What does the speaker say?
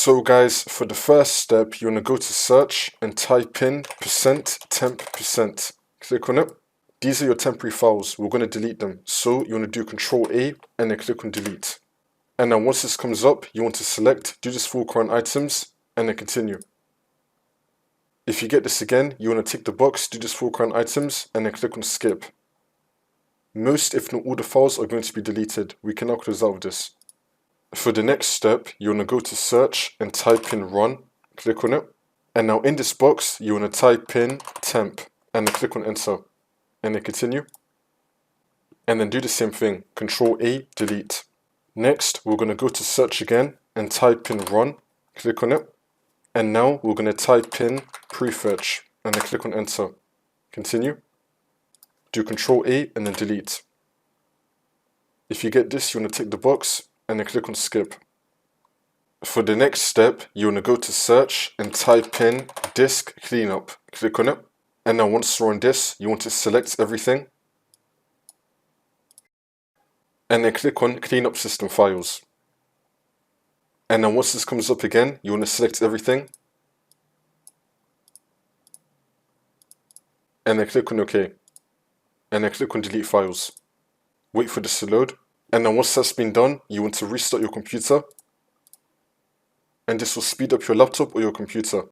So guys, for the first step, you want to go to search and type in %temp%. Click on it. These are your temporary files. We're going to delete them. So you want to do Control A and then click on delete. And then once this comes up, you want to select do this for all current items and then continue. If you get this again, you want to tick the box, do this for all current items and then click on skip. Most, if not all, the files are going to be deleted. We can now close out of this. For the next step, you want to go to search and type in run, click on it. And now in this box, you want to type in temp and then click on enter and then continue. And then do the same thing, Control A, delete. Next, we're going to go to search again and type in run, click on it. And now we're going to type in prefetch and then click on enter, continue. Do Control A and then delete. If you get this, you want to tick the box and then click on skip. For the next step, you want to go to search and type in disk cleanup. Click on it. And now once you're on this, you want to select everything. And then click on cleanup system files. And then once this comes up again, you want to select everything. And then click on OK. And then click on delete files. Wait for this to load. And then once that's been done, you want to restart your computer. And this will speed up your laptop or your computer.